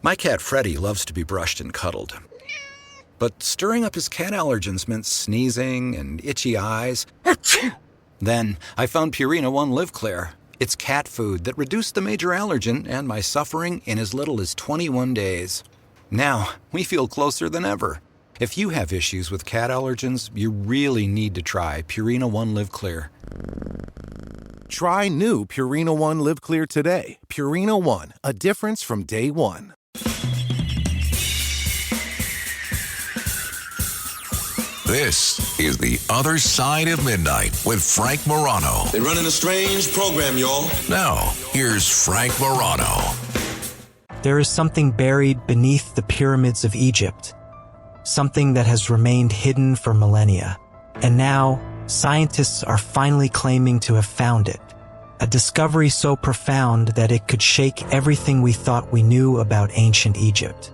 My cat Freddie loves to be brushed and cuddled. But stirring up his cat allergens meant sneezing and itchy eyes. Then I found Purina One Live Clear. It's cat food that reduced the major allergen and my suffering in as little as 21 days. Now, we feel closer than ever. If you have issues with cat allergens, you really need to try Purina One Live Clear. Try new Purina One Live Clear today. Purina One, a difference from day one. This is The Other Side of Midnight with Frank Morano. They're running a strange program, y'all. Now, here's Frank Morano. There is something buried beneath the pyramids of Egypt, something that has remained hidden for millennia. And now, scientists are finally claiming to have found it. A discovery so profound that it could shake everything we thought we knew about ancient Egypt.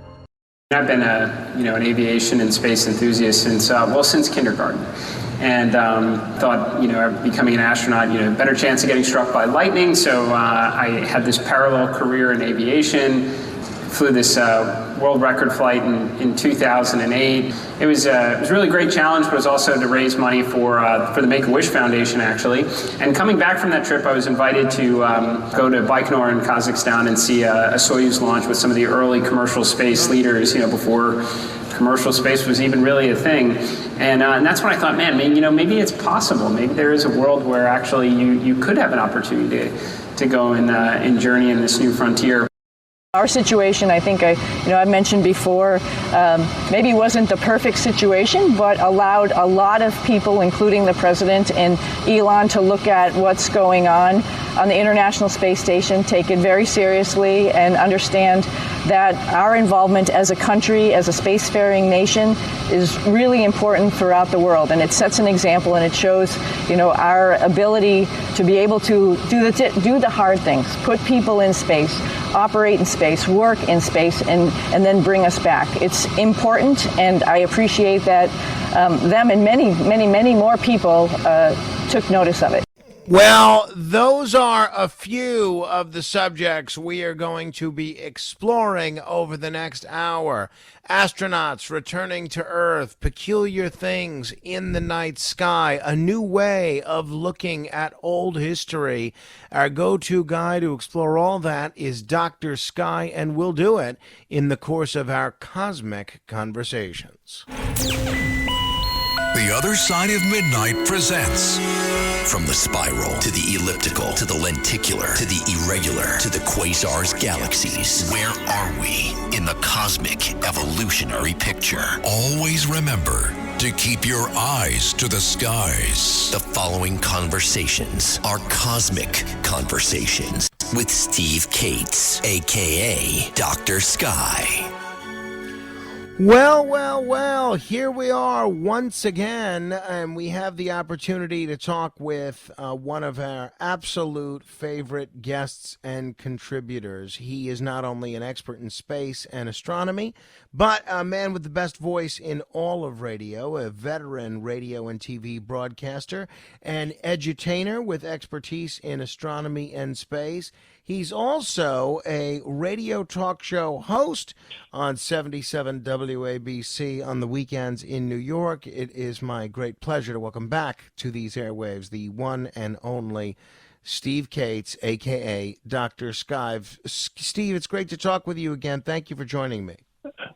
I've been an aviation and space enthusiast since kindergarten, and thought becoming an astronaut, better chance of getting struck by lightning. So I had this parallel career in aviation. Flew this world record flight in 2008. It was a really great challenge, but it was also to raise money for the Make-A-Wish Foundation, actually. And coming back from that trip, I was invited to go to Baikonur in Kazakhstan and see a Soyuz launch with some of the early commercial space leaders, before commercial space was even really a thing. And that's when I thought, man, maybe it's possible. Maybe there is a world where actually you could have an opportunity to go and journey in this new frontier. Our situation, I think I mentioned before, maybe wasn't the perfect situation, but allowed a lot of people, including the president and Elon, to look at what's going on the International Space Station, take it very seriously, and understand that our involvement as a country, as a spacefaring nation, is really important throughout the world. And it sets an example, and it shows, our ability to be able to do the hard things, put people in space, operate in space, work in space, and then bring us back. It's important, and I appreciate that them and many more people took notice of it. Well, those are a few of the subjects we are going to be exploring over the next hour. Astronauts returning to Earth, peculiar things in the night sky, a new way of looking at old history. Our go-to guy to explore all that is Dr. Sky, and we'll do it in the course of our Cosmic Conversations. The Other Side of Midnight presents... From the spiral to the elliptical to the lenticular to the irregular to the quasars, galaxies. Where are we in the cosmic evolutionary picture? Always remember to keep your eyes to the skies. The following conversations are Cosmic Conversations with Steve Kates, a.k.a. Dr. Sky. Well, here we are once again, and we have the opportunity to talk with one of our absolute favorite guests and contributors. He is not only an expert in space and astronomy, but a man with the best voice in all of radio, a veteran radio and TV broadcaster, an edutainer with expertise in astronomy and space. He's also a radio talk show host on 77 WABC on the weekends in New York. It is my great pleasure to welcome back to these airwaves the one and only Steve Kates, a.k.a. Dr. Sky. Steve, it's great to talk with you again. Thank you for joining me.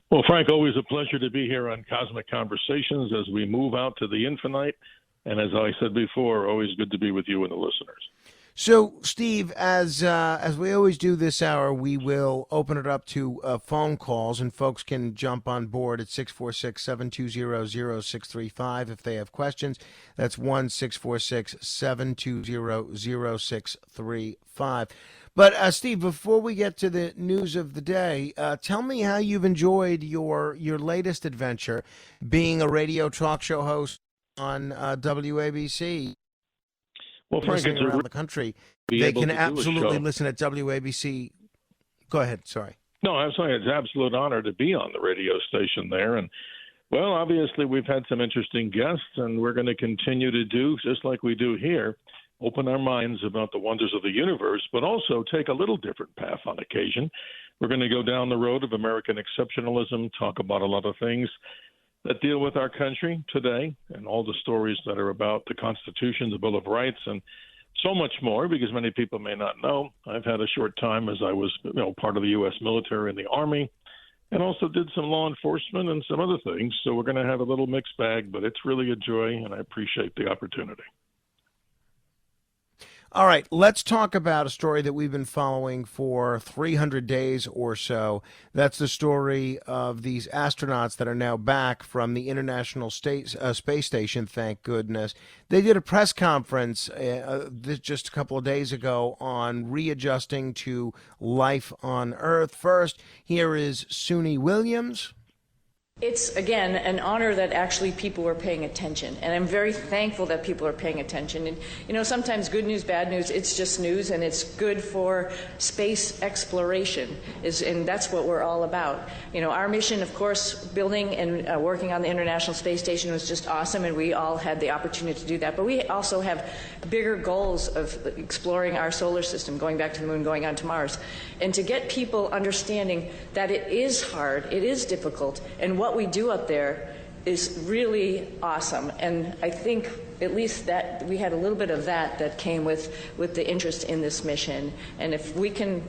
Well, Frank, always a pleasure to be here on Cosmic Conversations as we move out to the infinite. And as I said before, always good to be with you and the listeners. So, Steve, as we always do this hour, we will open it up to phone calls, and folks can jump on board at 646-720-0635 if they have questions. That's 1-646-720-0635. But, Steve, before we get to the news of the day, tell me how you've enjoyed your latest adventure, being a radio talk show host on WABC. Well, Frank, listening around the country, they can absolutely listen at WABC. Go ahead. Sorry. No, I'm sorry. It's an absolute honor to be on the radio station there. And, well, obviously we've had some interesting guests, and we're going to continue to do, just like we do here, open our minds about the wonders of the universe, but also take a little different path on occasion. we're going to go down the road of American exceptionalism, talk about a lot of things that deal with our country today and all the stories that are about the Constitution, the Bill of Rights, and so much more, because many people may not know. I've had a short time as I was part of the U.S. military and the Army, and also did some law enforcement and some other things. So we're going to have a little mixed bag, but it's really a joy, and I appreciate the opportunity. All right, let's talk about a story that we've been following for 300 days or so. That's the story of these astronauts that are now back from the International Space Station, thank goodness. They did a press conference just a couple of days ago on readjusting to life on Earth. First, here is Suni Williams. It's, again, an honor that actually people are paying attention, and I'm very thankful that people are paying attention. And, sometimes good news, bad news, it's just news, and it's good for space exploration, and that's what we're all about. Our mission, of course, building and working on the International Space Station was just awesome, and we all had the opportunity to do that. But we also have bigger goals of exploring our solar system, going back to the moon, going on to Mars, and to get people understanding that it is hard, it is difficult, and what we do up there is really awesome. And I think at least that we had a little bit of that came with the interest in this mission. And if we can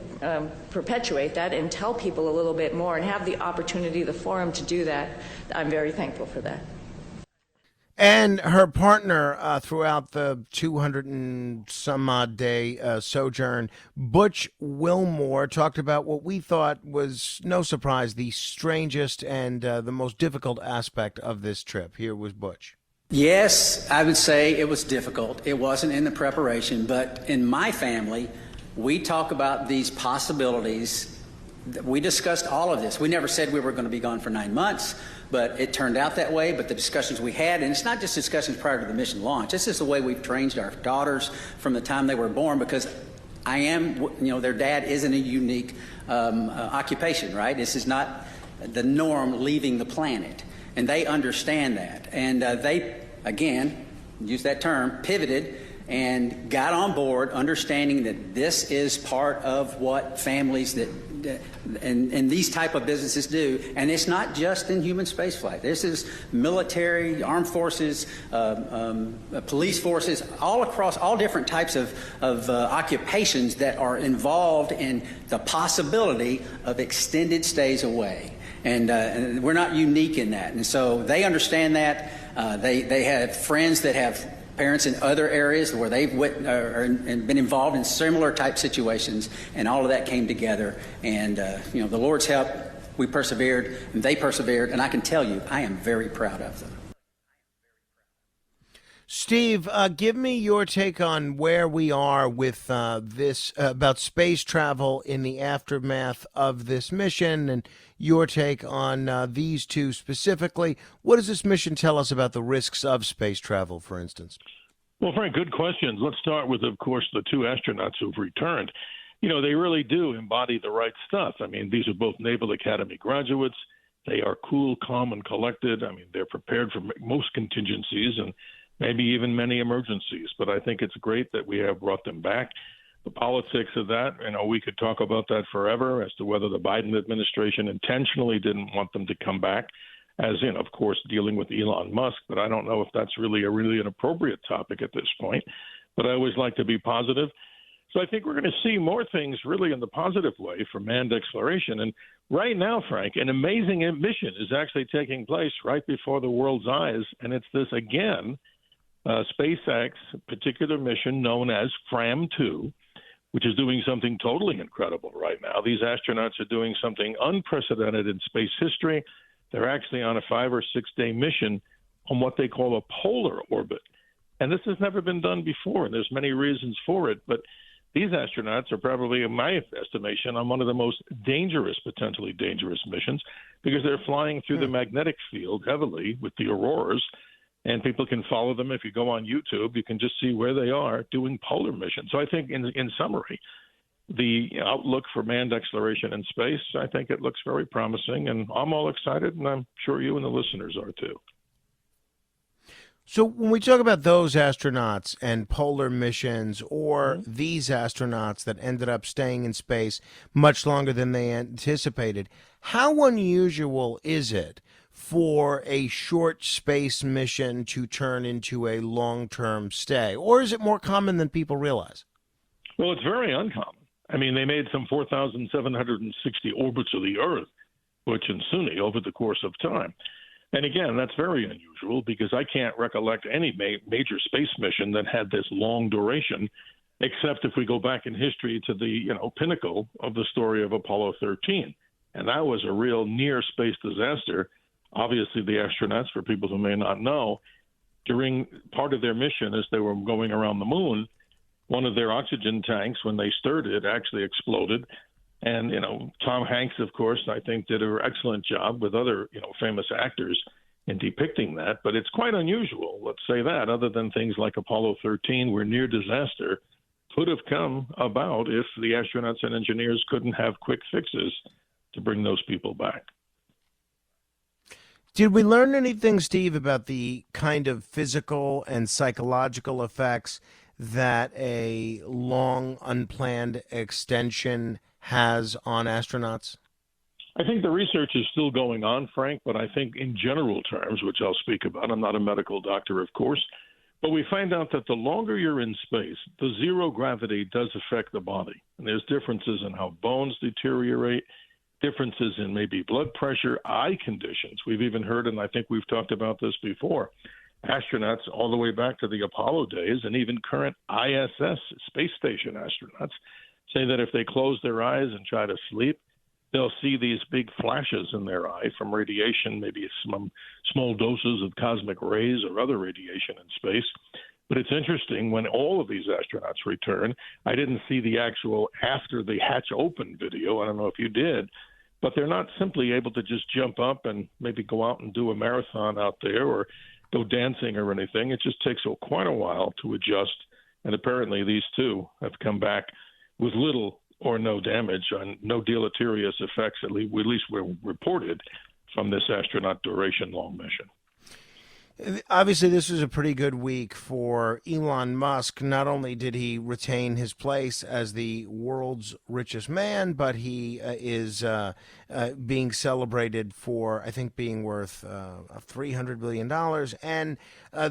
perpetuate that and tell people a little bit more and have the opportunity, the forum to do that, I'm very thankful for that. And her partner throughout the 200 and some odd day sojourn, Butch Wilmore, talked about what we thought was, no surprise, the strangest and the most difficult aspect of this trip. Here was Butch. Yes, I would say it was difficult. It wasn't in the preparation, but in my family, we talk about these possibilities. We discussed all of this. We never said we were going to be gone for 9 months, but it turned out that way. But the discussions we had, and it's not just discussions prior to the mission launch, this is the way we've trained our daughters from the time they were born, because their dad isn't a unique occupation, right? This is not the norm leaving the planet. And they understand that. And they, again, use that term, pivoted and got on board, understanding that this is part of what families and these type of businesses do. And it's not just in human spaceflight. This is military, armed forces, police forces, all across all different types of occupations that are involved in the possibility of extended stays away. And we're not unique in that. And so they understand that. They have friends that have parents in other areas where they've been involved in similar type situations, and all of that came together. And, the Lord's help, we persevered, and they persevered, and I can tell you, I am very proud of them. Steve, give me your take on where we are with this, about space travel in the aftermath of this mission, and your take on these two specifically. What does this mission tell us about the risks of space travel, for instance? Well, Frank, good questions. Let's start with, of course, the two astronauts who've returned. They really do embody the right stuff. I mean, these are both Naval Academy graduates. They are cool, calm, and collected. I mean, they're prepared for most contingencies and maybe even many emergencies. But I think it's great that we have brought them back. The politics of that, we could talk about that forever as to whether the Biden administration intentionally didn't want them to come back, as in, of course, dealing with Elon Musk. But I don't know if that's really an appropriate topic at this point. But I always like to be positive. So I think we're going to see more things really in the positive way for manned exploration. And right now, Frank, an amazing mission is actually taking place right before the world's eyes. And it's this, again, SpaceX particular mission known as FRAM-2, which is doing something totally incredible right now. These astronauts are doing something unprecedented in space history. They're actually on a 5 or 6 day mission on what they call a polar orbit. And this has never been done before, and there's many reasons for it. But these astronauts are probably, in my estimation, on one of the most potentially dangerous missions, because they're flying through the magnetic field heavily with the auroras. And people can follow them. If you go on YouTube, you can just see where they are doing polar missions. So I think in summary, the outlook for manned exploration in space, I think it looks very promising. And I'm all excited, and I'm sure you and the listeners are too. So when we talk about those astronauts and polar missions or these astronauts that ended up staying in space much longer than they anticipated, how unusual is it for a short space mission to turn into a long-term stay? Or is it more common than people realize? Well, it's very uncommon. I mean, they made some 4,760 orbits of the Earth, Butch and Suni, over the course of time. And again, that's very unusual because I can't recollect any major space mission that had this long duration, except if we go back in history to the pinnacle of the story of Apollo 13. And that was a real near space disaster. Obviously, the astronauts, for people who may not know, during part of their mission as they were going around the moon, one of their oxygen tanks, when they stirred it, actually exploded. And, Tom Hanks, of course, I think did an excellent job with other, famous actors in depicting that. But it's quite unusual, let's say that, other than things like Apollo 13, where near disaster could have come about if the astronauts and engineers couldn't have quick fixes to bring those people back. Did we learn anything, Steve, about the kind of physical and psychological effects that a long, unplanned extension has on astronauts? I think the research is still going on, Frank, but I think in general terms, which I'll speak about, I'm not a medical doctor, of course, but we find out that the longer you're in space, the zero gravity does affect the body. And there's differences in how bones deteriorate, differences in maybe blood pressure, eye conditions. We've even heard, and I think we've talked about this before, astronauts all the way back to the Apollo days and even current ISS space station astronauts say that if they close their eyes and try to sleep, they'll see these big flashes in their eye from radiation, maybe some small doses of cosmic rays or other radiation in space. But it's interesting, when all of these astronauts return, I didn't see the actual after the hatch open video. I don't know if you did, but they're not simply able to just jump up and maybe go out and do a marathon out there or go dancing or anything. It just takes quite a while to adjust. And apparently these two have come back with little or no damage, and no deleterious effects, at least were reported from this astronaut duration long mission. Obviously, this was a pretty good week for Elon Musk. Not only did he retain his place as the world's richest man, but he is being celebrated for, I think, being worth $300 billion. And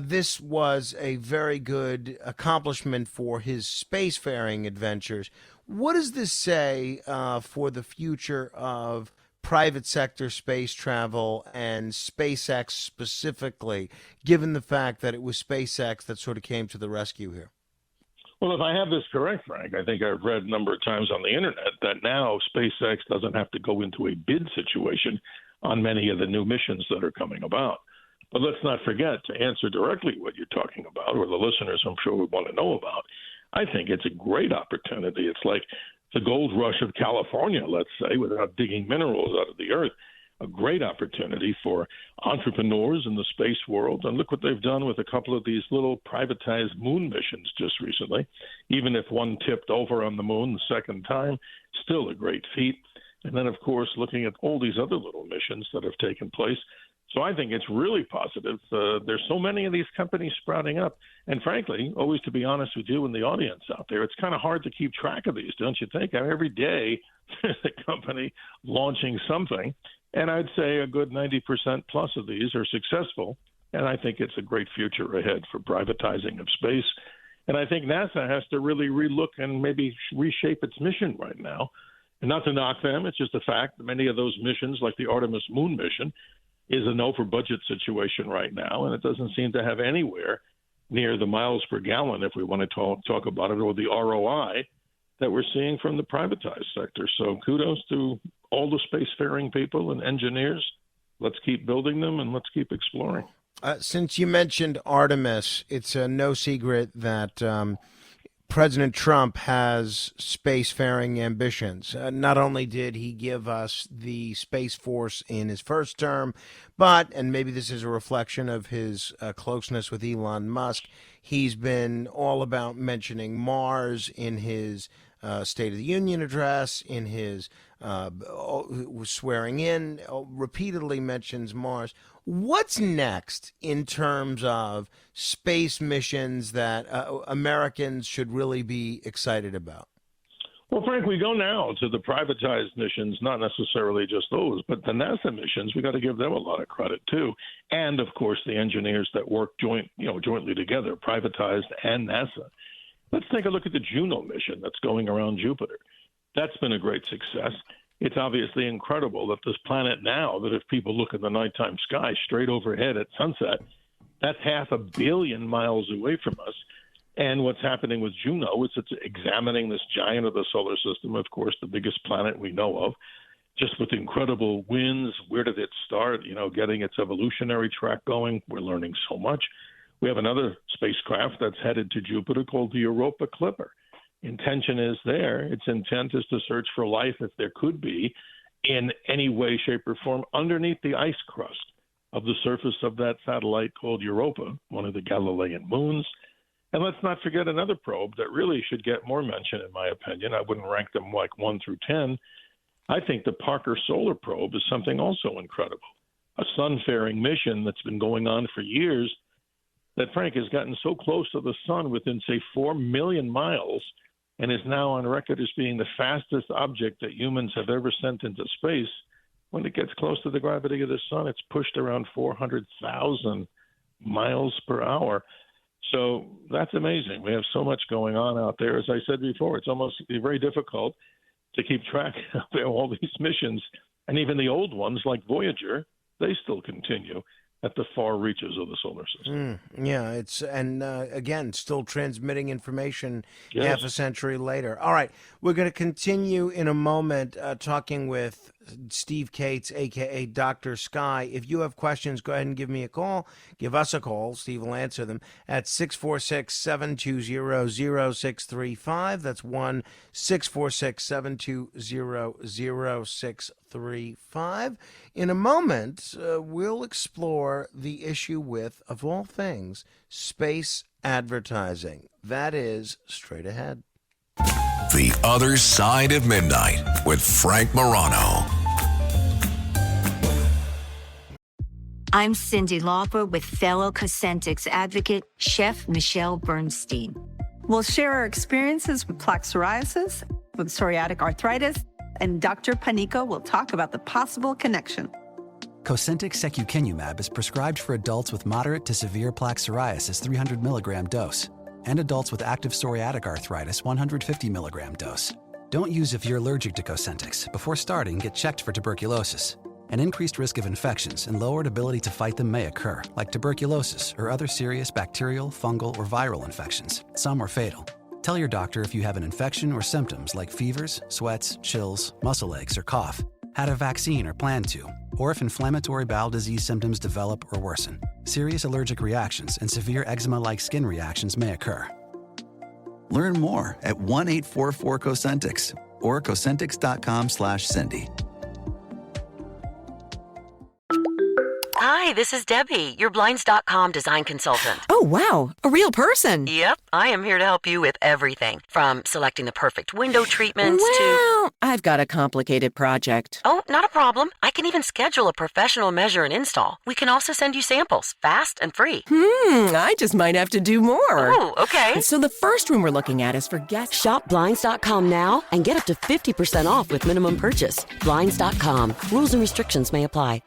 this was a very good accomplishment for his spacefaring adventures. What does this say for the future of private sector space travel and SpaceX specifically, given the fact that it was SpaceX that sort of came to the rescue here? Well, if I have this correct, Frank, I think I've read a number of times on the internet that now SpaceX doesn't have to go into a bid situation on many of the new missions that are coming about. But let's not forget, to answer directly what you're talking about, or the listeners I'm sure would want to know about, I think it's a great opportunity. It's like the gold rush of California, let's say, without digging minerals out of the earth. A great opportunity for entrepreneurs in the space world. And look what they've done with a couple of these little privatized moon missions just recently. Even if one tipped over on the moon the second time, still a great feat. And then, of course, looking at all these other little missions that have taken place. So I think it's really positive. There's so many of these companies sprouting up. And frankly, always to be honest with you and the audience out there, it's kind of hard to keep track of these, don't you think? Every day there's a company launching something. And I'd say a good 90% plus of these are successful. And I think it's a great future ahead for privatizing of space. And I think NASA has to really relook and maybe reshape its mission right now. And not to knock them, it's just a fact that many of those missions, like the Artemis moon mission, is an over budget situation right now, and it doesn't seem to have anywhere near the miles per gallon, if we want to talk about it, or the ROI that we're seeing from the privatized sector. So kudos to all the spacefaring people and engineers. Let's keep building them and let's keep exploring. Since you mentioned Artemis, it's no secret that President Trump has spacefaring ambitions. Not only did he give us the Space Force in his first term, but, and maybe this is a reflection of his closeness with Elon Musk, he's been all about mentioning Mars in his State of the Union address, in his swearing in, repeatedly mentions Mars. What's next in terms of space missions that Americans should really be excited about? Well, Frank, we go now to the privatized missions, not necessarily just those, but the NASA missions. We got to give them a lot of credit too, and of course the engineers that work jointly together, privatized and NASA. Let's take a look at the Juno mission that's going around Jupiter. That's been a great success. It's obviously incredible that this planet now, that if people look in the nighttime sky straight overhead at sunset, that's 500 million miles away from us. And what's happening with Juno is it's examining this giant of the solar system, of course, the biggest planet we know of, just with incredible winds. Where did it start? Getting its evolutionary track going. We're learning so much. We have another spacecraft that's headed to Jupiter called the Europa Clipper. Intention is there. Its intent is to search for life, if there could be, in any way, shape, or form, underneath the ice crust of the surface of that satellite called Europa, one of the Galilean moons. And let's not forget another probe that really should get more mention, in my opinion. I wouldn't rank them like 1 through 10. I think the Parker Solar Probe is something also incredible. A sun-faring mission that's been going on for years that, Frank, has gotten so close to the sun within, say, 4 million miles and is now on record as being the fastest object that humans have ever sent into space. When it gets close to the gravity of the sun, it's pushed around 400,000 miles per hour. So that's amazing. We have so much going on out there. As I said before, it's almost very difficult to keep track of all these missions. And even the old ones like Voyager, they still continue at the far reaches of the solar system. Again, still transmitting information half a century later. All right, we're going to continue in a moment talking with Steve Kates, a.k.a. Dr. Sky. If you have questions, go ahead and give me a call. Give us a call. Steve will answer them at 646-720-0635. That's 1-646-720-0635. In a moment, we'll explore the issue with, of all things, space advertising. That is straight ahead. The Other Side of Midnight with Frank Morano. I'm Cindy Lauper with fellow Cosentix advocate, Chef Michelle Bernstein. We'll share our experiences with plaque psoriasis, with psoriatic arthritis, and Dr. Panico will talk about the possible connection. Cosentix secukinumab is prescribed for adults with moderate to severe plaque psoriasis 300 milligram dose and adults with active psoriatic arthritis 150 milligram dose. Don't use if you're allergic to Cosentix. Before starting, get checked for tuberculosis. An increased risk of infections and lowered ability to fight them may occur, like tuberculosis or other serious bacterial, fungal, or viral infections. Some are fatal. Tell your doctor if you have an infection or symptoms like fevers, sweats, chills, muscle aches, or cough, had a vaccine or plan to, or if inflammatory bowel disease symptoms develop or worsen. Serious allergic reactions and severe eczema-like skin reactions may occur. Learn more at 1-844-COSENTIX or Cosentix.com/Cindy. Hi, this is Debbie, your Blinds.com design consultant. Oh, wow. A real person. Yep. I am here to help you with everything from selecting the perfect window treatments to... Well, I've got a complicated project. Oh, not a problem. I can even schedule a professional measure and install. We can also send you samples, fast and free. I just might have to do more. Oh, okay. So the first room we're looking at is for guests. Shop Blinds.com now and get up to 50% off with minimum purchase. Blinds.com. Rules and restrictions may apply.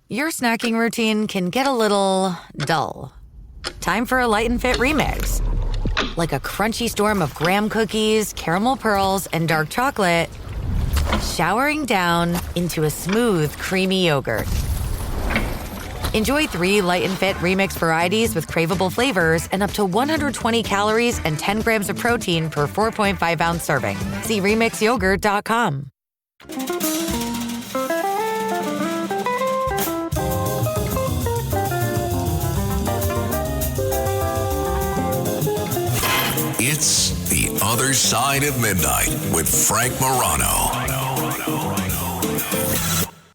Your snacking routine can get a little dull. Time for a Light and Fit remix. Like a crunchy storm of graham cookies, caramel pearls, and dark chocolate, showering down into a smooth, creamy yogurt. Enjoy 3 Light and Fit remix varieties with craveable flavors and up to 120 calories and 10 grams of protein per 4.5-ounce serving. See remixyogurt.com. It's The Other Side of Midnight with Frank Morano.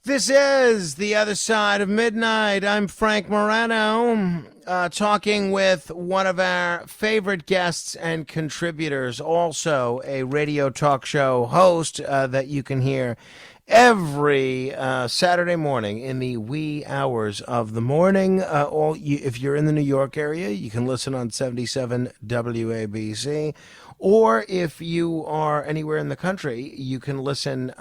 This is The Other Side of Midnight. I'm Frank Morano, talking with one of our favorite guests and contributors, also a radio talk show host that you can hear every Saturday morning in the wee hours of the morning. If you're in the New York area, you can listen on 77 WABC. Or if you are anywhere in the country, you can listen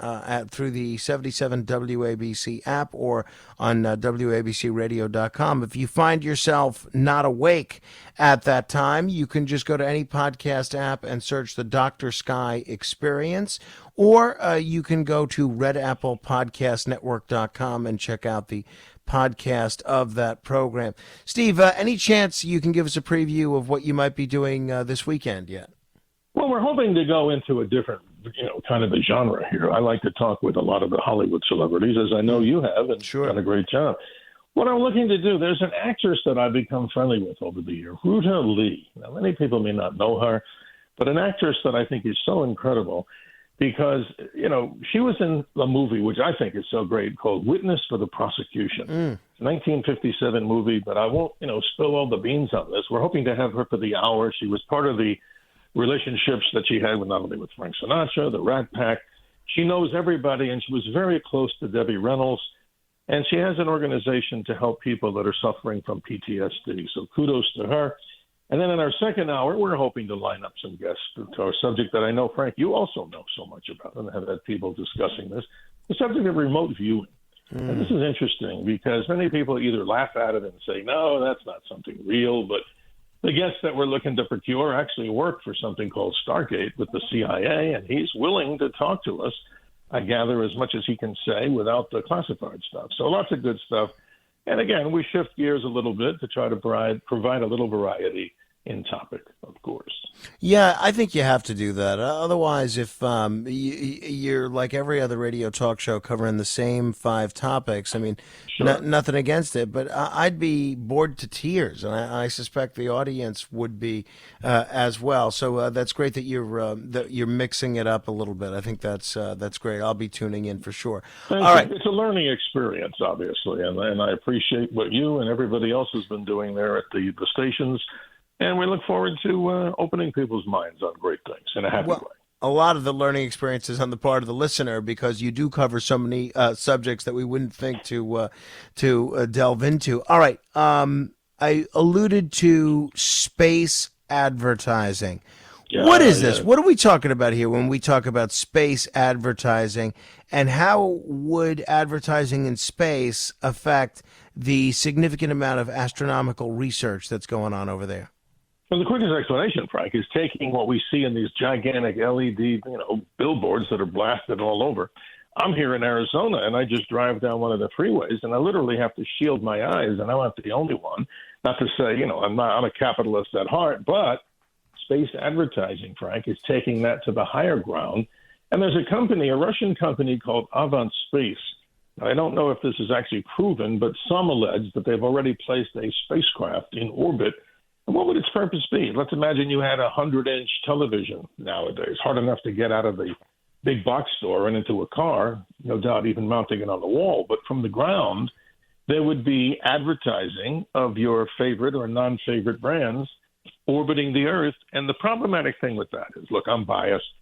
through the 77 WABC app or on WABCradio.com. If you find yourself not awake at that time, you can just go to any podcast app and search the Dr. Sky Experience, or you can go to redapplepodcastnetwork.com and check out the podcast of that program. Steve, any chance you can give us a preview of what you might be doing this weekend yet? Well, we're hoping to go into a different, kind of a genre here. I like to talk with a lot of the Hollywood celebrities, as I know you have, and done a great job. What I'm looking to do, there's an actress that I've become friendly with over the year, Ruta Lee. Now, many people may not know her, but an actress that I think is so incredible because, she was in a movie, which I think is so great, called Witness for the Prosecution. It's a 1957 movie, but I won't, spill all the beans on this. We're hoping to have her for the hour. She was part of the relationships that she had with not only with Frank Sinatra, the Rat Pack. She knows everybody, and she was very close to Debbie Reynolds. And she has an organization to help people that are suffering from PTSD. So kudos to her. And then in our second hour, we're hoping to line up some guests to our subject that I know, Frank, you also know so much about, and have had people discussing this, the subject of remote viewing. And this is interesting because many people either laugh at it and say, no, that's not something real, but the guest that we're looking to procure actually worked for something called Stargate with the CIA, and he's willing to talk to us, I gather, as much as he can say without the classified stuff. So lots of good stuff. And again, we shift gears a little bit to try to provide a little variety in topic, of course. Yeah, I think you have to do that. Otherwise, if you're like every other radio talk show covering the same 5 topics, I mean, nothing against it, but I'd be bored to tears, and I suspect the audience would be as well. So that's great that you're mixing it up a little bit. I think that's great. I'll be tuning in for sure. All right, it's a learning experience, obviously, and I appreciate what you and everybody else has been doing there at the stations. And we look forward to opening people's minds on great things in a happy way. A lot of the learning experiences on the part of the listener, because you do cover so many subjects that we wouldn't think to delve into. All right. I alluded to space advertising. What is this? What are we talking about here when we talk about space advertising? And how would advertising in space affect the significant amount of astronomical research that's going on over there? Well, the quickest explanation, Frank, is taking what we see in these gigantic LED, billboards that are blasted all over. I'm here in Arizona, and I just drive down one of the freeways, and I literally have to shield my eyes, and I'm not the only one. Not to say, I'm a capitalist at heart, but space advertising, Frank, is taking that to the higher ground. And there's a company, a Russian company called Avant Space. I don't know if this is actually proven, but some allege that they've already placed a spacecraft in orbit. And what would its purpose be? Let's imagine you had a 100-inch television nowadays, hard enough to get out of the big box store and into a car, no doubt even mounting it on the wall. But from the ground, there would be advertising of your favorite or non-favorite brands orbiting the Earth. And the problematic thing with that is, look, I'm biased.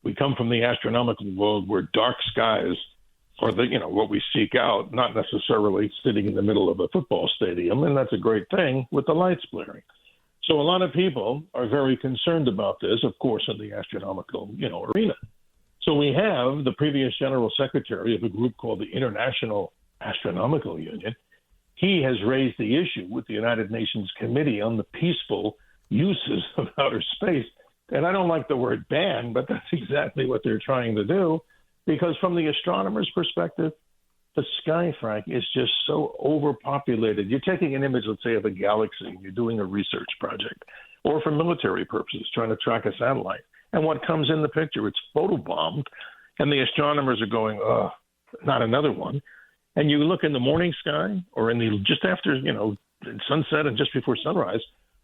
We come from the astronomical world where dark skies are what we seek out, not necessarily sitting in the middle of a football stadium. And that's a great thing with the lights blaring. So a lot of people are very concerned about this, of course, in the astronomical, arena. So we have the previous general secretary of a group called the International Astronomical Union. He has raised the issue with the United Nations Committee on the Peaceful Uses of Outer Space. And I don't like the word ban, but that's exactly what they're trying to do, because from the astronomer's perspective, the sky, Frank, is just so overpopulated. You're taking an image, let's say, of a galaxy, and you're doing a research project, or for military purposes, trying to track a satellite. And what comes in the picture, it's photobombed, and the astronomers are going, not another one. And you look in the morning sky, or just after, sunset and just before sunrise,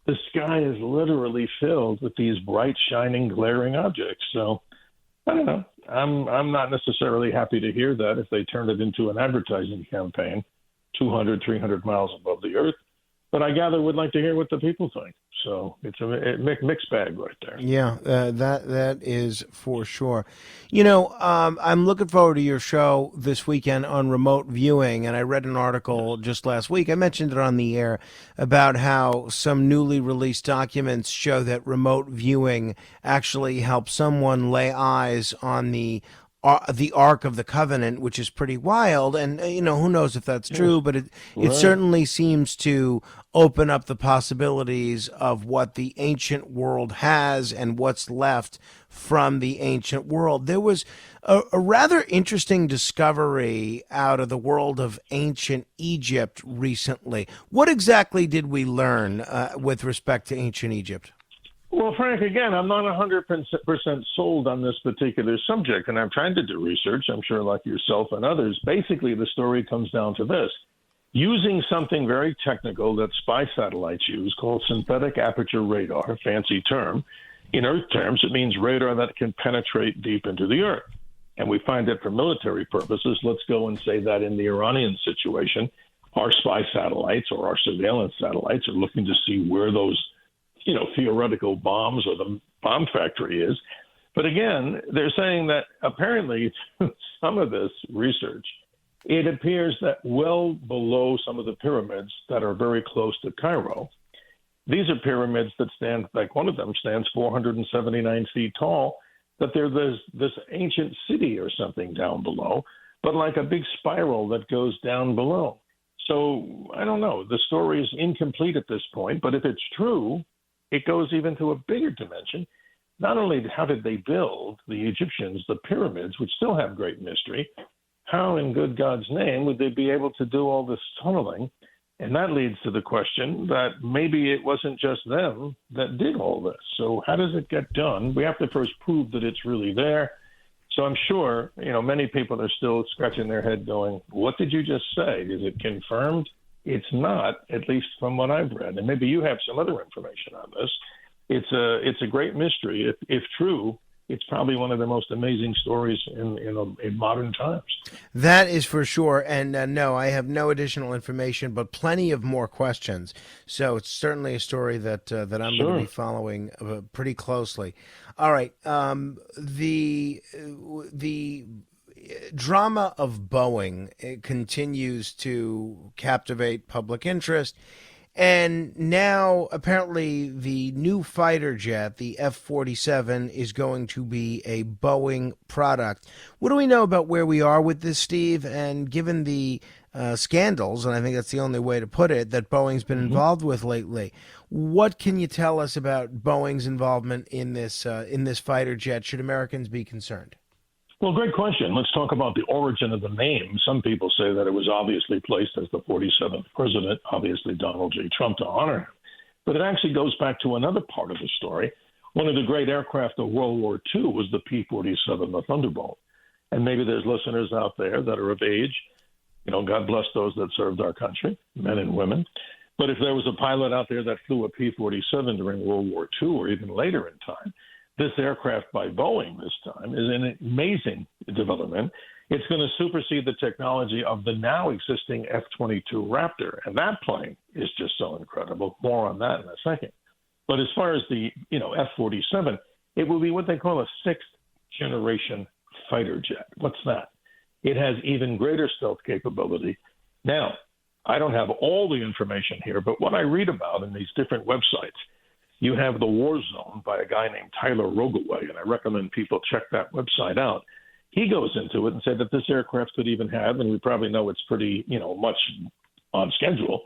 the sky is literally filled with these bright, shining, glaring objects. So, I don't know. I'm not necessarily happy to hear that if they turn it into an advertising campaign 200, 300 miles above the earth. But I gather would like to hear what the people think. So it's a mixed bag right there. Yeah, that is for sure. I'm looking forward to your show this weekend on remote viewing, and I read an article just last week. I mentioned it on the air about how some newly released documents show that remote viewing actually helps someone lay eyes on the Ark of the Covenant, which is pretty wild. And, who knows if that's true, but it certainly seems to open up the possibilities of what the ancient world has and what's left from the ancient world. There was a rather interesting discovery out of the world of ancient Egypt recently. What exactly did we learn with respect to ancient Egypt? Well, Frank, again, I'm not 100% sold on this particular subject, and I'm trying to do research, I'm sure like yourself and others. Basically, the story comes down to this. Using something very technical that spy satellites use called synthetic aperture radar, fancy term. In Earth terms, it means radar that can penetrate deep into the Earth. And we find that for military purposes, let's go and say that in the Iranian situation, our spy satellites or our surveillance satellites are looking to see where those theoretical bombs or the bomb factory is. But again, they're saying that apparently some of this research, it appears that well below some of the pyramids that are very close to Cairo, these are pyramids that stand, like one of them stands 479 feet tall, that there's this ancient city or something down below, but like a big spiral that goes down below. So I don't know. The story is incomplete at this point, but if it's true, it goes even to a bigger dimension. Not only how did they build, the Egyptians, the pyramids, which still have great mystery, how in good God's name would they be able to do all this tunneling? And that leads to the question that maybe it wasn't just them that did all this. So how does it get done? We have to first prove that it's really there. So I'm sure, many people are still scratching their head going, what did you just say? Is it confirmed? It's not, at least from what I've read. And maybe you have some other information on this. It's a great mystery. If true, it's probably one of the most amazing stories in modern times. That is for sure. And no, I have no additional information, but plenty of more questions. So it's certainly a story that I'm going to be following pretty closely. All right. The drama of Boeing continues to captivate public interest. And now, apparently, the new fighter jet, the F-47, is going to be a Boeing product. What do we know about where we are with this, Steve? And given the scandals, and I think that's the only way to put it, that Boeing's been involved with lately, what can you tell us about Boeing's involvement in this fighter jet? Should Americans be concerned? Well, great question. Let's talk about the origin of the name. Some people say that it was obviously placed as the 47th president, obviously Donald J. Trump, to honor him. But it actually goes back to another part of the story. One of the great aircraft of World War II was the P-47, the Thunderbolt. And maybe there's listeners out there that are of age. God bless those that served our country, men and women. But if there was a pilot out there that flew a P-47 during World War II or even later in time, this aircraft by Boeing this time is an amazing development. It's going to supersede the technology of the now existing F-22 Raptor. And that plane is just so incredible. More on that in a second. But as far as the F-47, it will be what they call a sixth generation fighter jet. What's that? It has even greater stealth capability. Now, I don't have all the information here, but what I read about in these different websites, you have The War Zone by a guy named Tyler Rogoway, and I recommend people check that website out. He goes into it and said that this aircraft could even have, and we probably know it's pretty, much on schedule,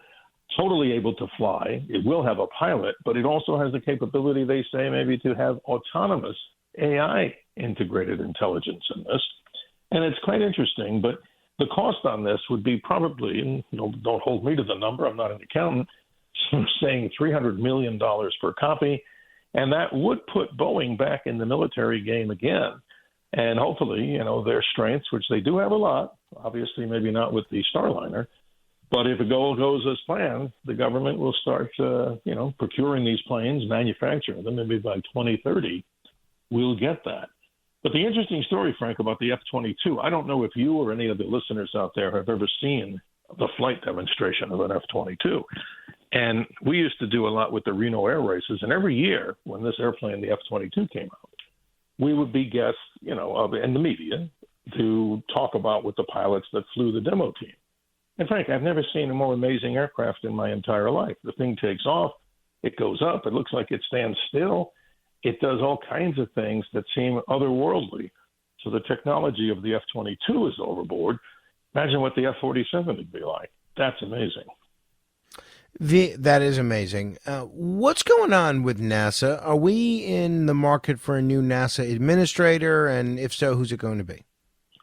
totally able to fly. It will have a pilot, but it also has the capability, they say, maybe to have autonomous AI integrated intelligence in this. And it's quite interesting, but the cost on this would be probably, and don't hold me to the number, I'm not an accountant, saying $300 million per copy. And that would put Boeing back in the military game again. And hopefully, their strengths, which they do have a lot, obviously maybe not with the Starliner, but if it goes as planned, the government will start, procuring these planes, manufacturing them, maybe by 2030, we'll get that. But the interesting story, Frank, about the F-22, I don't know if you or any of the listeners out there have ever seen the flight demonstration of an F-22. And we used to do a lot with the Reno air races. And every year when this airplane, the F-22, came out, we would be guests, in the media to talk about with the pilots that flew the demo team. And Frank, I've never seen a more amazing aircraft in my entire life. The thing takes off. It goes up. It looks like it stands still. It does all kinds of things that seem otherworldly. So the technology of the F-22 is overboard. Imagine what the F-47 would be like. That's amazing. That is amazing. What's going on with NASA? Are we in the market for a new NASA administrator? And if so, who's it going to be?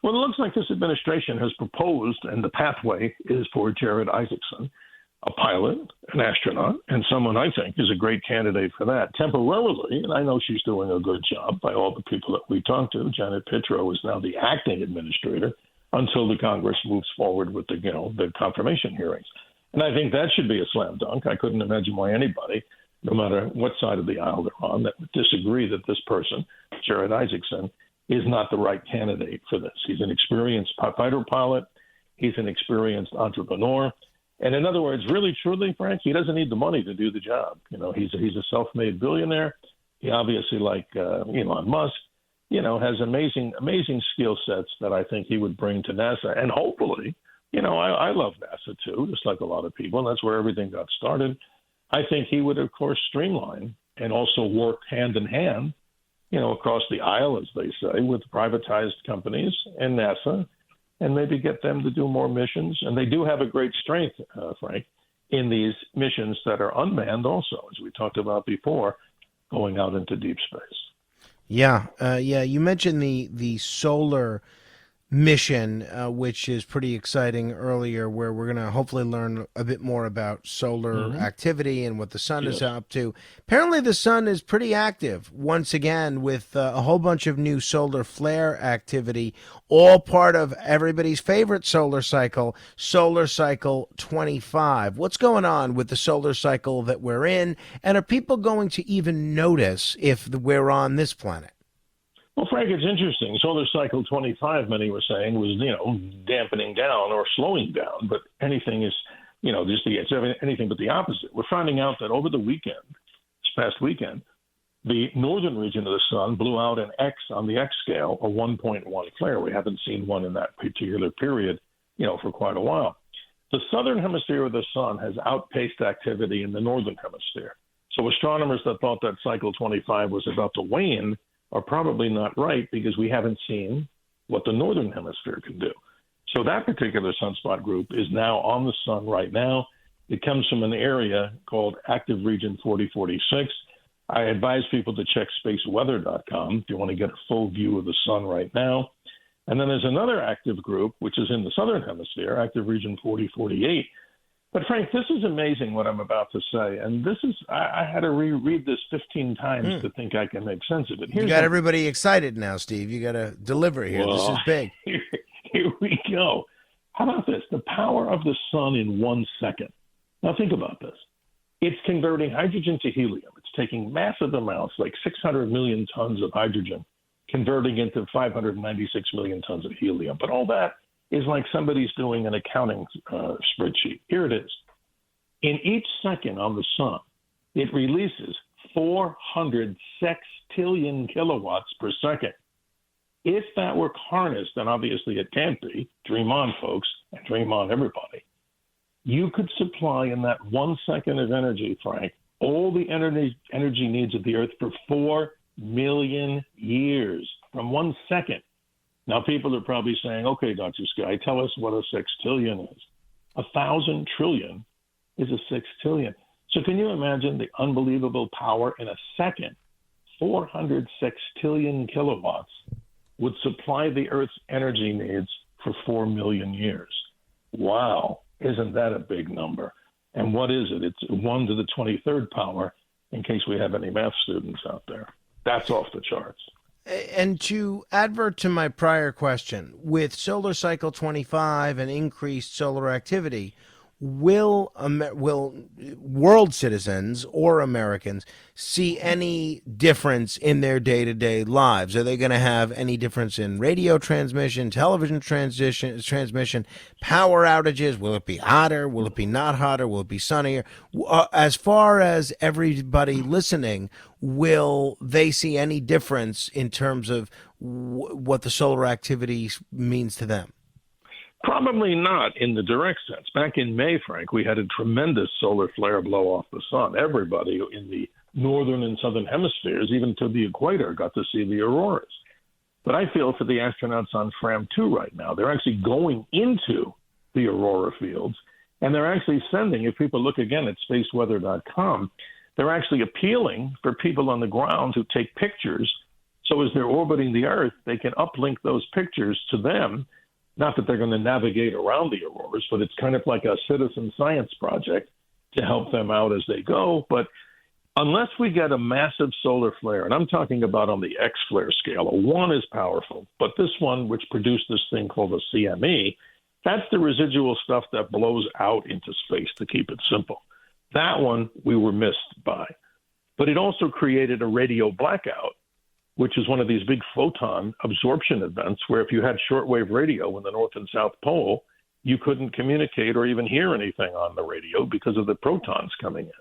Well, it looks like this administration has proposed, and the pathway is for Jared Isaacson, a pilot, an astronaut, and someone I think is a great candidate for that. Temporarily, and I know she's doing a good job by all the people that we talked to, Janet Pitro is now the acting administrator until the Congress moves forward with the confirmation hearings. And I think that should be a slam dunk. I couldn't imagine why anybody, no matter what side of the aisle they're on, that would disagree that this person, Jared Isaacson, is not the right candidate for this. He's an experienced fighter pilot. He's an experienced entrepreneur. And in other words, really, truly, Frank, he doesn't need the money to do the job. He's a self-made billionaire. He obviously, like Elon Musk, has amazing skill sets that I think he would bring to NASA. And hopefully, I love NASA too, just like a lot of people. And that's where everything got started. I think he would, of course, streamline and also work hand in hand, across the aisle, as they say, with privatized companies and NASA, and maybe get them to do more missions. And they do have a great strength, Frank, in these missions that are unmanned also, as we talked about before, going out into deep space. Yeah. You mentioned the solar mission, which is pretty exciting earlier, where we're going to hopefully learn a bit more about solar activity and what the sun is up to. Apparently the sun is pretty active once again with a whole bunch of new solar flare activity, all part of everybody's favorite solar cycle, Solar Cycle 25. What's going on with the solar cycle that we're in, and are people going to even notice if we're on this planet? Well, Frank, it's interesting. Solar Cycle 25, many were saying, was, dampening down or slowing down. But anything is, it's anything but the opposite. We're finding out that over the weekend, this past weekend, the northern region of the sun blew out an X on the X scale, a 1.1 flare. We haven't seen one in that particular period, for quite a while. The southern hemisphere of the sun has outpaced activity in the northern hemisphere. So astronomers that thought that Cycle 25 was about to wane are probably not right, because we haven't seen what the northern hemisphere can do. So that particular sunspot group is now on the sun right now. It comes from an area called Active Region 4046. I advise people to check spaceweather.com if you want to get a full view of the sun right now. And then there's another active group, which is in the southern hemisphere, Active Region 4048. But Frank, this is amazing what I'm about to say. And this is, I had to reread this 15 times to think I can make sense of it. You got everybody excited now, Steve. You got to deliver here. Well, this is big. Here we go. How about this? The power of the sun in 1 second. Now think about this. It's converting hydrogen to helium. It's taking massive amounts, like 600 million tons of hydrogen, converting into 596 million tons of helium. But all that is like somebody's doing an accounting spreadsheet. Here it is. In each second on the sun, it releases 400 sextillion kilowatts per second. If that were harnessed, and obviously it can't be, dream on, folks, and dream on, everybody, you could supply in that 1 second of energy, Frank, all the energy needs of the Earth for 4 million years from 1 second. Now, people are probably saying, okay, Dr. Sky, tell us what a sextillion is. 1,000 trillion is a sextillion. So can you imagine the unbelievable power in a second? 400 sextillion kilowatts would supply the Earth's energy needs for 4 million years. Wow. Isn't that a big number? And what is it? It's 1 to the 23rd power, in case we have any math students out there. That's off the charts. And to advert to my prior question, with Solar Cycle 25 and increased solar activity, will world citizens or Americans see any difference in their day-to-day lives? Are they going to have any difference in radio transmission, television transmission, power outages? Will it be hotter? Will it be not hotter? Will it be sunnier? As far as everybody listening, will they see any difference in terms of what the solar activity means to them? Probably not in the direct sense. Back in May, Frank, we had a tremendous solar flare blow off the sun. Everybody in the northern and southern hemispheres, even to the equator, got to see the auroras. But I feel for the astronauts on Fram 2 right now. They're actually going into the aurora fields, and they're actually sending, if people look again at spaceweather.com, they're actually appealing for people on the ground who take pictures. So as they're orbiting the Earth, they can uplink those pictures to them. Not that they're going to navigate around the auroras, but it's kind of like a citizen science project to help them out as they go. But unless we get a massive solar flare, and I'm talking about on the X flare scale, a 1 is powerful, but this one, which produced this thing called a CME, that's the residual stuff that blows out into space, to keep it simple. That one we were missed by. But it also created a radio blackout, which is one of these big photon absorption events where if you had shortwave radio in the North and South Pole, you couldn't communicate or even hear anything on the radio because of the protons coming in.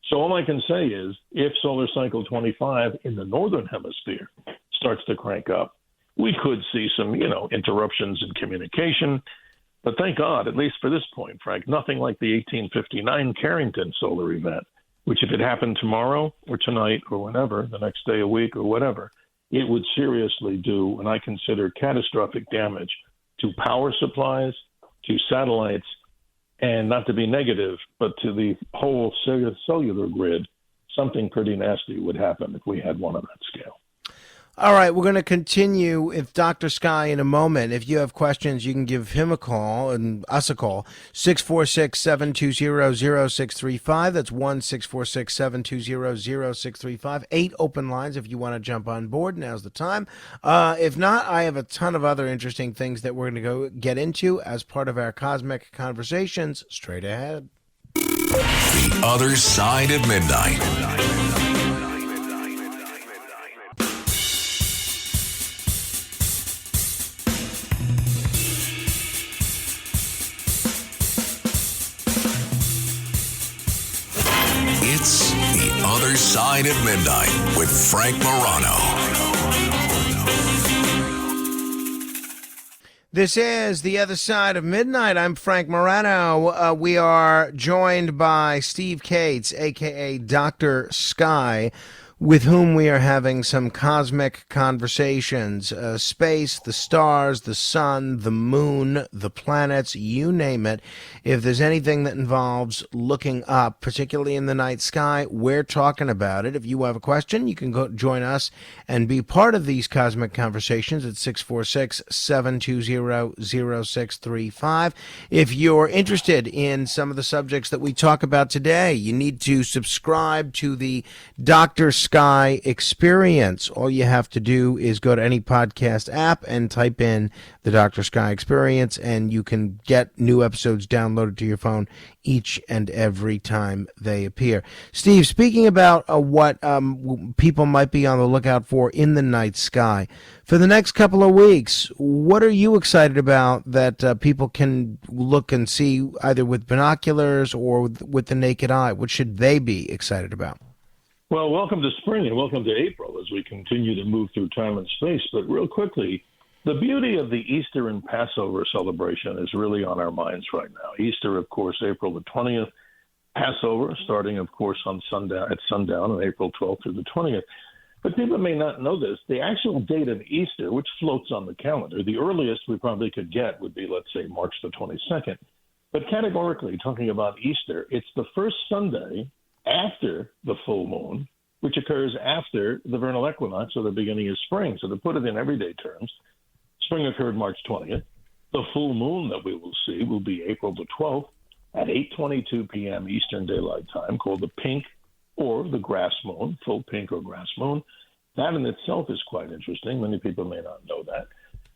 So all I can say is if solar cycle 25 in the Northern Hemisphere starts to crank up, we could see some, interruptions in communication. But thank God, at least for this point, Frank, nothing like the 1859 Carrington solar event, which if it happened tomorrow or tonight or whenever, the next day, a week or whatever, it would seriously do, and I consider catastrophic damage to power supplies, to satellites, and not to be negative, but to the whole cellular grid. Something pretty nasty would happen if we had one on that scale. All right, we're going to continue with Dr. Sky in a moment. If you have questions, you can give him a call and us a call, 646-720-0635. That's 1-646-720-0635. 8 open lines if you want to jump on board. Now's the time. If not, I have a ton of other interesting things that we're going to go get into as part of our Cosmic Conversations straight ahead. The Other Side of Midnight. It's The Other Side of Midnight with Frank Morano. This is The Other Side of Midnight. I'm Frank Morano. We are joined by Steve Kates, a.k.a. Dr. Sky, with whom we are having some cosmic conversations. Space, the stars, the sun, the moon, the planets, you name it. If there's anything that involves looking up, particularly in the night sky, we're talking about it. If you have a question, you can go join us and be part of these cosmic conversations at 646-720-0635. If you're interested in some of the subjects that we talk about today, you need to subscribe to the Dr. Sky Experience. All you have to do is go to any podcast app and type in the Dr. Sky Experience, and you can get new episodes downloaded to your phone each and every time they appear. Steve, speaking about what people might be on the lookout for in the night sky, for the next couple of weeks, what are you excited about that people can look and see either with binoculars or with the naked eye? What should they be excited about? Well, welcome to spring and welcome to April as we continue to move through time and space. But real quickly, the beauty of the Easter and Passover celebration is really on our minds right now. Easter, of course, April the 20th. Passover, starting, of course, on sundown on April 12th through the 20th. But people may not know this. The actual date of Easter, which floats on the calendar, the earliest we probably could get would be, let's say, March the 22nd. But categorically, talking about Easter, it's the first Sunday after the full moon, which occurs after the vernal equinox, or the beginning of spring. So to put it in everyday terms, spring occurred March 20th. The full moon that we will see will be April the 12th at 8:22 p.m. Eastern Daylight Time, called the pink or the grass moon, full pink or grass moon. That in itself is quite interesting. Many people may not know that.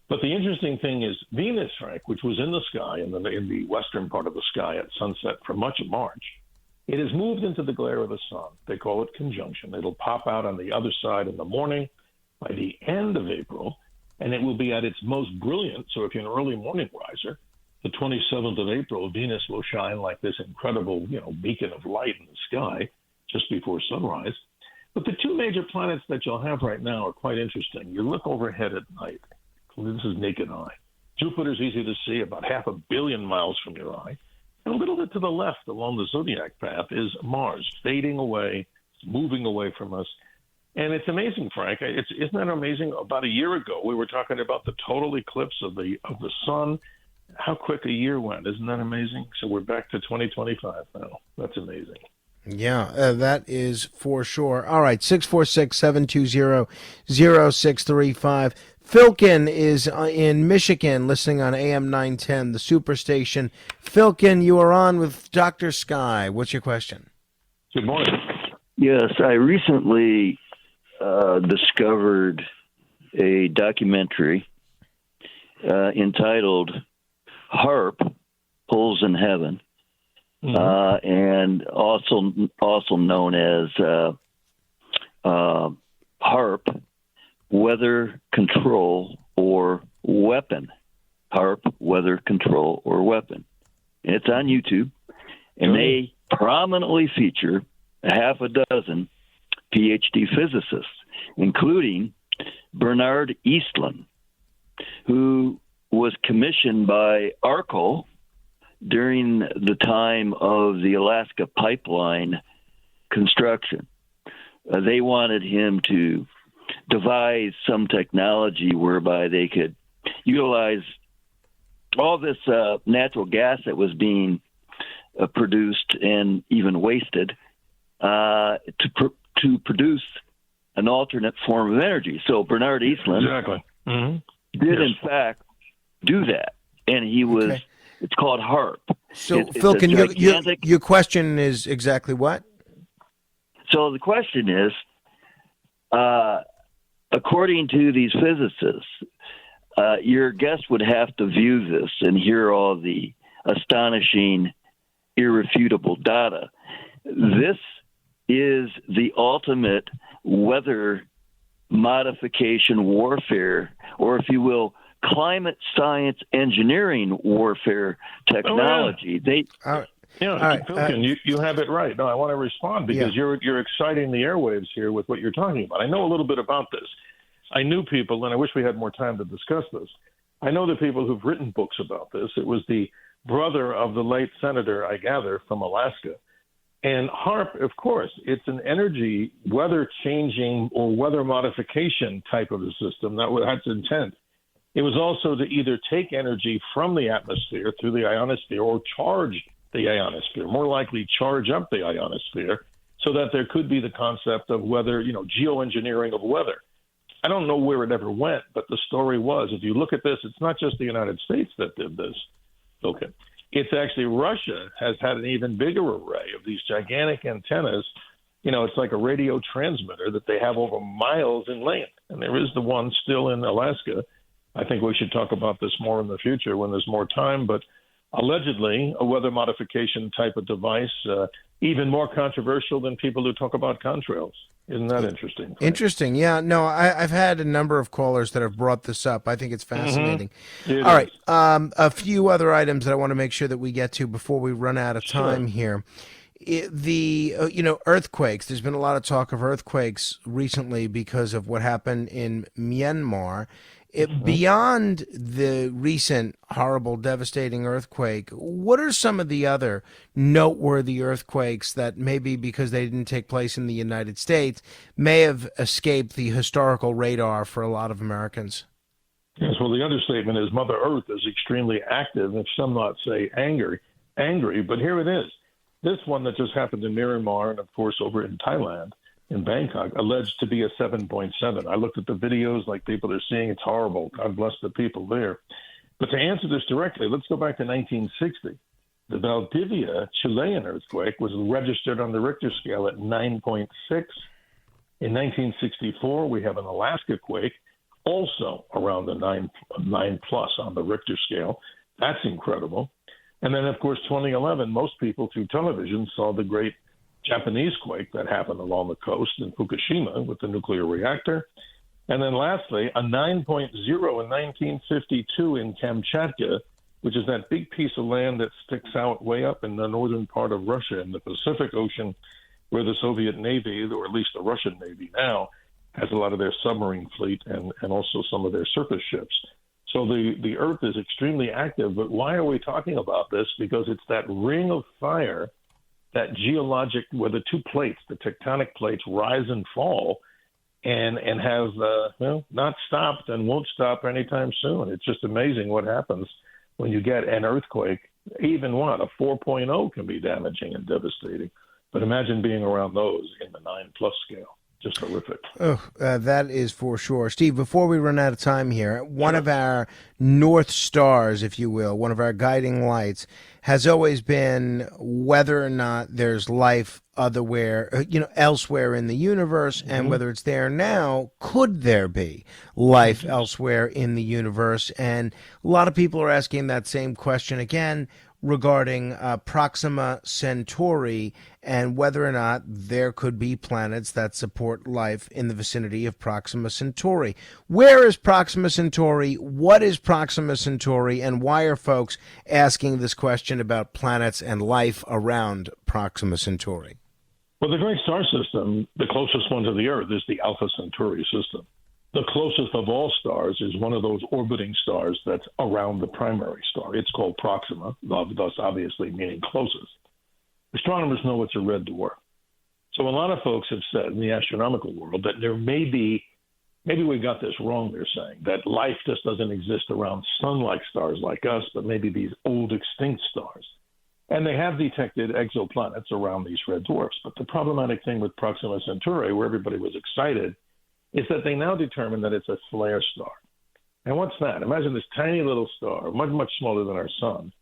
But the interesting thing is Venus, Frank, which was in the sky, in the western part of the sky at sunset for much of March, it has moved into the glare of the sun. They call it conjunction. It'll pop out on the other side in the morning by the end of April, and it will be at its most brilliant. So if you're an early morning riser, the 27th of April, Venus will shine like this incredible, beacon of light in the sky just before sunrise. But the two major planets that you'll have right now are quite interesting. You look overhead at night. This is naked eye. Jupiter's easy to see, about 500 million miles from your eye. And a little bit to the left along the zodiac path is Mars, fading away, moving away from us. And it's amazing, Frank. Isn't that amazing? About a year ago, we were talking about the total eclipse of the sun. How quick a year went. Isn't that amazing? So we're back to 2025 now. That's amazing. Yeah, that is for sure. All right, 646-720-0635. Philkin is in Michigan, listening on AM 910, the Superstation. Philkin, you are on with Dr. Sky. What's your question? Good morning. Yes, I recently discovered a documentary entitled HAARP, Holes in Heaven, and also known as HAARP, Weather Control or Weapon. HAARP, Weather Control or Weapon. And it's on YouTube, and they prominently feature a half a dozen PhD physicists, including Bernard Eastlund, who was commissioned by ARCO during the time of the Alaska pipeline construction. They wanted him to devise some technology whereby they could utilize all this natural gas that was being produced and even wasted to produce an alternate form of energy. So Bernard Eastlund did, in fact, do that. And he was, it's called HAARP. So, Philkin, your question is exactly what? So the question is, according to these physicists, your guest would have to view this and hear all the astonishing, irrefutable data. This is the ultimate weather modification warfare, or if you will, climate science engineering warfare technology. Philkin, you have it right. No, I want to respond because you're exciting the airwaves here with what you're talking about. I know a little bit about this. I knew people, and I wish we had more time to discuss this. I know the people who've written books about this. It was the brother of the late senator, I gather, from Alaska. And HAARP, of course, it's an energy weather changing or weather modification type of a system. That's intent. It was also to either take energy from the atmosphere through the ionosphere or charge the ionosphere, more likely charge up the ionosphere so that there could be the concept of weather, geoengineering of weather. I don't know where it ever went, but the story was, if you look at this, it's not just the United States that did this. Okay. It's actually Russia has had an even bigger array of these gigantic antennas. It's like a radio transmitter that they have over miles in length. And there is the one still in Alaska. I think we should talk about this more in the future when there's more time. But allegedly, a weather modification type of device, even more controversial than people who talk about contrails. Isn't that interesting? Interesting. Yeah. No, I've had a number of callers that have brought this up. I think it's fascinating. It All is. right. A few other items that I want to make sure that we get to before we run out of time here. Earthquakes. There's been a lot of talk of earthquakes recently because of what happened in Myanmar. Beyond the recent horrible, devastating earthquake, what are some of the other noteworthy earthquakes that maybe because they didn't take place in the United States may have escaped the historical radar for a lot of Americans? Yes, well, the understatement is Mother Earth is extremely active, if some not say angry, but here it is. This one that just happened in Myanmar and, of course, over in Thailand, in Bangkok, alleged to be a 7.7. I looked at the videos like people are seeing. It's horrible. God bless the people there. But to answer this directly, let's go back to 1960. The Valdivia Chilean earthquake was registered on the Richter scale at 9.6. In 1964, we have an Alaska quake also around the 9 plus on the Richter scale. That's incredible. And then, of course, 2011, most people through television saw the great Japanese quake that happened along the coast in Fukushima with the nuclear reactor. And then lastly, a 9.0 in 1952 in Kamchatka, which is that big piece of land that sticks out way up in the northern part of Russia in the Pacific Ocean, where the Soviet Navy, or at least the Russian Navy now, has a lot of their submarine fleet and also some of their surface ships. So the Earth is extremely active. But why are we talking about this? Because it's that ring of fire, that geologic, where the two plates, the tectonic plates, rise and fall, and have not stopped and won't stop anytime soon. It's just amazing what happens when you get an earthquake. Even a 4.0 can be damaging and devastating. But imagine being around those in the 9 plus scale. Just horrific. That is for sure. Steve, before we run out of time here, one of our North Stars, if you will, one of our guiding lights, has always been whether or not there's life elsewhere in the universe, and whether it's there now, could there be life elsewhere in the universe? And a lot of people are asking that same question again regarding Proxima Centauri and whether or not there could be planets that support life in the vicinity of Proxima Centauri. Where is Proxima Centauri? What is Proxima Centauri? And why are folks asking this question about planets and life around Proxima Centauri? Well, the Great Star System, the closest one to the Earth, is the Alpha Centauri system. The closest of all stars is one of those orbiting stars that's around the primary star. It's called Proxima, thus obviously meaning closest. Astronomers know it's a red dwarf. So a lot of folks have said in the astronomical world that there maybe we got this wrong, they're saying, that life just doesn't exist around sun-like stars like us, but maybe these old extinct stars. And they have detected exoplanets around these red dwarfs. But the problematic thing with Proxima Centauri, where everybody was excited, is that they now determine that it's a flare star. And what's that? Imagine this tiny little star, much, much smaller than our sun,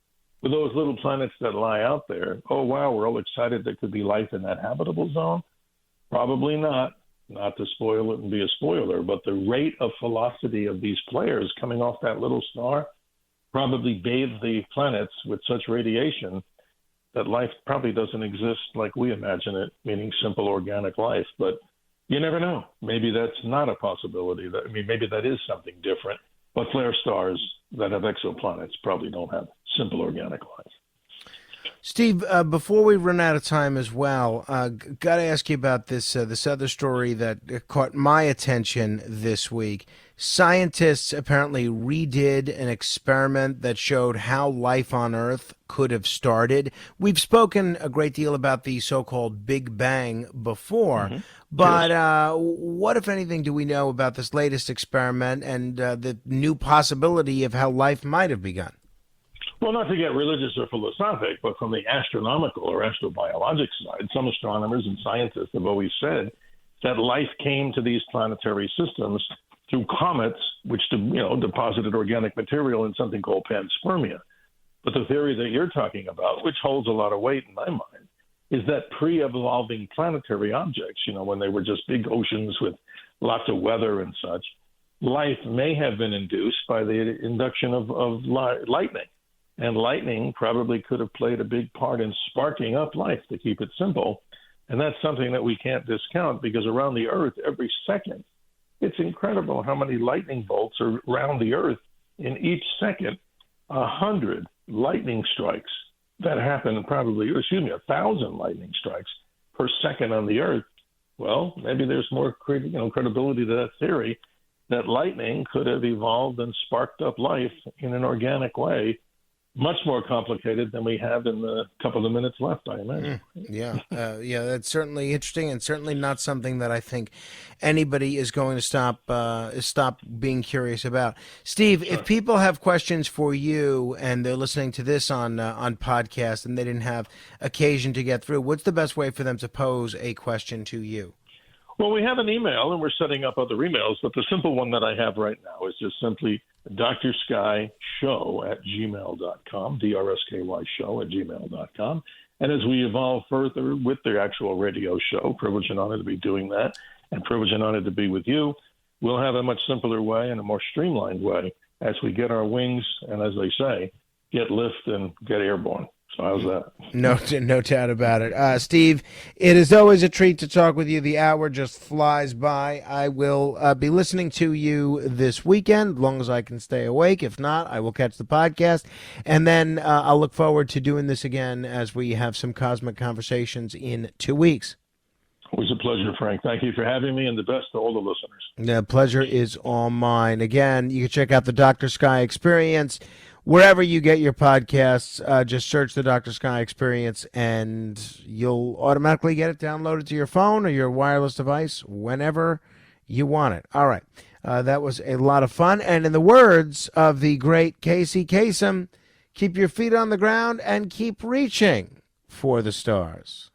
with those little planets that lie out there. Oh, wow, we're all excited there could be life in that habitable zone? Probably not. Not to spoil it and be a spoiler, but the rate of velocity of these flares coming off that little star probably bathed the planets with such radiation that life probably doesn't exist like we imagine it, meaning simple organic life. But you never know. Maybe that's not a possibility. Maybe that is something different. But flare stars that have exoplanets probably don't have simple organic life. Steve, before we run out of time as well, got to ask you about this other story that caught my attention this week. Scientists apparently redid an experiment that showed how life on Earth could have started. We've spoken a great deal about the so-called Big Bang before, but what, if anything, do we know about this latest experiment and the new possibility of how life might have begun? Well, not to get religious or philosophic, but from the astronomical or astrobiologic side, some astronomers and scientists have always said that life came to these planetary systems through comets, which deposited organic material in something called panspermia. But the theory that you're talking about, which holds a lot of weight in my mind, is that pre-evolving planetary objects, when they were just big oceans with lots of weather and such, life may have been induced by the induction of lightning. And lightning probably could have played a big part in sparking up life, to keep it simple. And that's something that we can't discount, because around the Earth, every second, it's incredible how many lightning bolts are around the Earth. In each second, 100 lightning strikes that happen, 1,000 lightning strikes per second on the Earth. Well, maybe there's more credibility to that theory that lightning could have evolved and sparked up life in an organic way. Much more complicated than we have in the couple of minutes left, I imagine. Yeah, that's certainly interesting, and certainly not something that I think anybody is going to stop being curious about. Steve, if people have questions for you and they're listening to this on podcast and they didn't have occasion to get through, what's the best way for them to pose a question to you? Well, we have an email, and we're setting up other emails, but the simple one that I have right now is just simply drskyshow@gmail.com, DRSKY show@gmail.com. And as we evolve further with the actual radio show, privileged and honored to be doing that, and privileged and honored to be with you, we'll have a much simpler way and a more streamlined way as we get our wings and, as they say, get lift and get airborne. So how's that? No doubt about it. Steve, it is always a treat to talk with you. The hour just flies by. I will be listening to you this weekend, as long as I can stay awake. If not, I will catch the podcast. And then I'll look forward to doing this again as we have some cosmic conversations in 2 weeks. Always a pleasure, Frank. Thank you for having me, and the best to all the listeners. The pleasure is all mine. Again, you can check out the Dr. Sky Experience wherever you get your podcasts. Just search the Dr. Sky Experience, and you'll automatically get it downloaded to your phone or your wireless device whenever you want it. All right. That was a lot of fun. And in the words of the great Casey Kasem, keep your feet on the ground and keep reaching for the stars.